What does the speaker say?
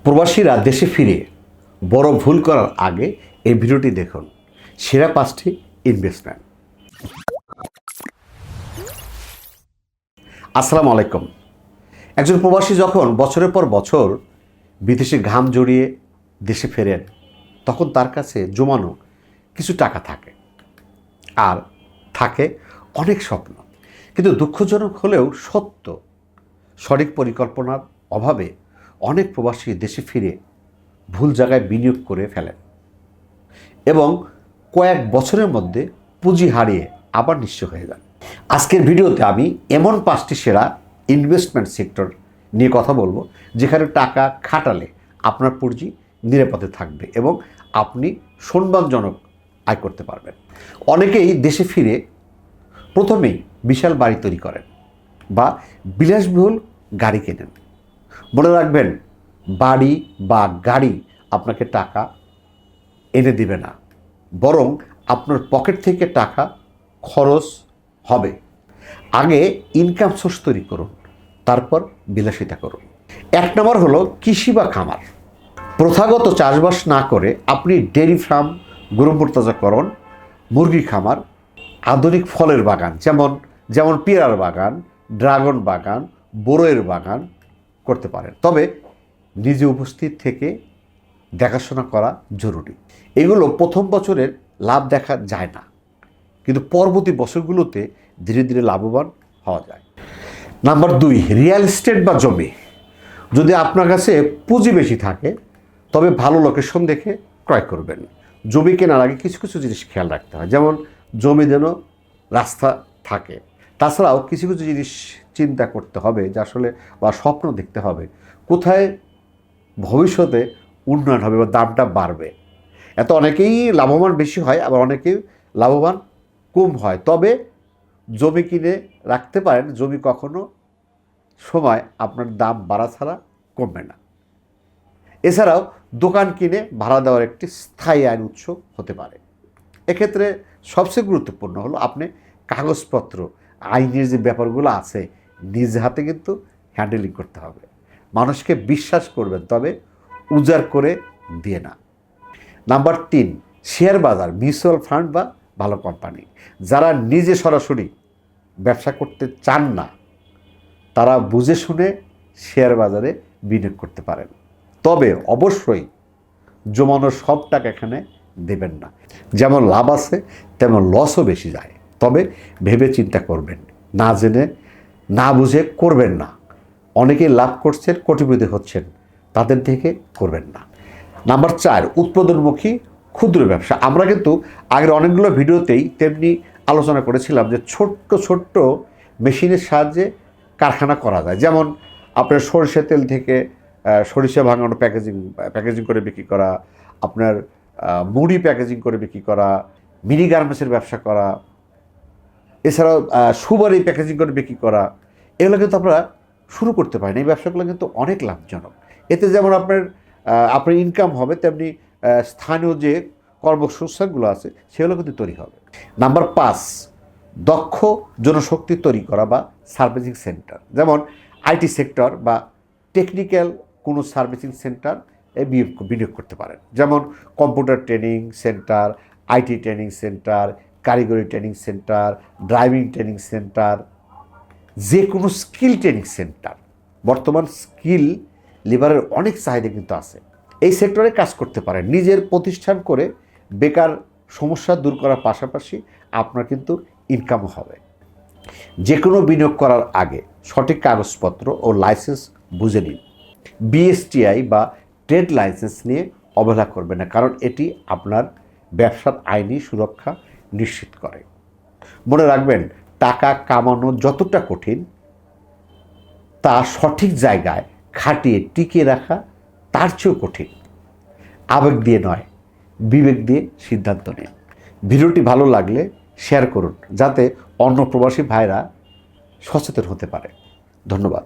প্রবাসীরা দেশে ফিরে বড় ভুল করার আগে এই ভিডিওটি দেখুন। সেরা 5টি ইনভেস্টমেন্ট। আসসালামু আলাইকুম। একজন প্রবাসী যখন বছরের পর বছর বিদেশে ঘাম জড়িয়ে দেশে ফেরেন, তখন তার কাছে জমানো কিছু টাকা থাকে, আর থাকে অনেক স্বপ্ন। কিন্তু দুঃখজনক হলেও সত্য, সঠিক পরিকল্পনার অভাবে অনেক প্রবাসী দেশে ফিরে ভুল জায়গায় বিনিয়োগ করে ফেলেন এবং কয়েক বছরের মধ্যে পুঁজি হারিয়ে আবার নিঃস্ব হয়ে যান। আজকের ভিডিওতে আমি এমন 5টি সেরা ইনভেস্টমেন্ট সেক্টর নিয়ে কথা বলবো, যেখানে টাকা খাটালে আপনার পুঁজি নিরাপদে থাকবে এবং আপনি সম্মানজনক আয় করতে পারবেন। অনেকেই দেশে ফিরে প্রথমেই বিশাল বাড়ি তৈরি করেন বা বিলাসবহুল গাড়ি কেনেন। মনে রাখবেন, বাড়ি বা গাড়ি আপনাকে টাকা এনে দিবে না, বরং আপনার পকেট থেকে টাকা খরচ হবে। আগে ইনকাম সোর্স তৈরি করুন, তারপর বিলাসিতা করুন। 1 নম্বর হলো কৃষি বা খামার। প্রথাগত চাষবাস না করে আপনি ডেয়ারি ফার্ম, গরু প্রক্রিয়াজাতকরণ, মুরগি খামার, আধুনিক ফলের বাগান যেমন পেয়ারার বাগান, ড্রাগন বাগান, বড়ইয়ের বাগান করতে পারেন। তবে নিজে উপস্থিত থেকে দেখাশোনা করা জরুরি। এগুলো প্রথম বছরের লাভ দেখা যায় না, কিন্তু পরবর্তী বছরগুলোতে ধীরে ধীরে লাভবান হওয়া যায়। নাম্বার 2, রিয়েল এস্টেট বা জমি। যদি আপনার কাছে পুঁজি বেশি থাকে, তবে ভালো লোকেশন দেখে ক্রয় করবেন। জমি কেনার আগে কিছু কিছু জিনিস খেয়াল রাখতে হয়, যেমন জমি যেন রাস্তা থাকে। তাছাড়াও কিছু কিছু জিনিস চিন্তা করতে হবে, যে আসলে বা স্বপ্ন দেখতে হবে কোথায় ভবিষ্যতে উন্নয়ন হবে বা দামটা বাড়বে। এত অনেকেই লাভবান বেশি হয়, আবার অনেকেই লাভবান কম হয়। তবে জমি কিনে রাখতে পারেন, জমি কখনো সময় আপনার দাম বাড়া ছাড়া কমবে না। এছাড়াও দোকান কিনে ভাড়া দেওয়ার একটি স্থায়ী আয়ের উৎস হতে পারে। এক্ষেত্রে সবচেয়ে গুরুত্বপূর্ণ হলো আপনি কাগজপত্র, আইনের যে ব্যাপারগুলো আছে, নিজ হাতে কিন্তু হ্যান্ডেলিং করতে হবে। মানুষকে বিশ্বাস করবেন, তবে উজাড় করে দিয়ে না। নাম্বার 3, শেয়ার বাজার, মিউচুয়াল ফান্ড বা ভালো কোম্পানি। যারা নিজে সরাসরি ব্যবসা করতে চান না, তারা বুঝে শুনে শেয়ার বাজারে বিনিয়োগ করতে পারেন। তবে অবশ্যই জমানোর সব টাকা এখানে দেবেন না। যেমন লাভ আছে তেমন লসও বেশি যায়। তবে ভেবে চিন্তা করবেন, না জেনে না বুঝে করবেন না। অনেকেই লাভ করছেন, কোটিপতি হচ্ছেন, তাদের থেকে করবেন না। নাম্বার 4, উৎপাদনমুখী ক্ষুদ্র ব্যবসা। আমরা কিন্তু আগের অনেকগুলো ভিডিওতেই তেমনি আলোচনা করেছিলাম যে ছোট্ট ছোট্ট মেশিনের সাহায্যে কারখানা করা যায়। যেমন আপনার সরিষা তেল থেকে সরিষা ভাঙানো প্যাকেজিং করে বিক্রি করা, আপনার মুড়ি প্যাকেজিং করে বিক্রি করা, মিনি গার্মেন্টসের ব্যবসা করা, এছাড়াও সুপারি প্যাকেজিং করে বিক্রি করা। এগুলো কিন্তু আপনারা শুরু করতে পারেন। এই ব্যবসাগুলো কিন্তু অনেক লাভজনক। এতে যেমন আপনার ইনকাম হবে, তেমনি স্থানীয় যে কর্মসংস্থানগুলো আছে সেগুলো কিন্তু তৈরি হবে। নাম্বার 5, দক্ষ জনশক্তি তৈরি করা বা সার্ভিসিং সেন্টার। যেমন আইটি সেক্টর বা টেকনিক্যাল কোনো সার্ভিসিং সেন্টার বিনিয়োগ করতে পারেন। যেমন computer training center, IT training center, কারিগরি training center, driving training center, যে কোনো স্কিল ট্রেনিং সেন্টার। বর্তমান স্কিল লেবারের অনেক চাহিদা কিন্তু আছে। এই সেক্টরে কাজ করতে পারেন। নিজের প্রতিষ্ঠান করে বেকার সমস্যা দূর করার পাশাপাশি আপনার কিন্তু ইনকামও হবে। যে কোনো বিনিয়োগ করার আগে সঠিক কাগজপত্র ও লাইসেন্স বুঝে নিন। বিএসটিআই বা ট্রেড লাইসেন্স নিয়ে অবহেলা করবেন না, কারণ এটি আপনার ব্যবসার আইনি সুরক্ষা নিশ্চিত করে। মনে রাখবেন, টাকা কামানো যতটা কঠিন, তা সঠিক জায়গায় খাটিয়ে টিকিয়ে রাখা তার চেয়েও কঠিন। আবেগ দিয়ে নয়, বিবেক দিয়ে সিদ্ধান্ত নিন। ভিডিওটি ভালো লাগলে শেয়ার করুন, যাতে অন্য প্রবাসী ভাইরা সচেতন হতে পারে। ধন্যবাদ।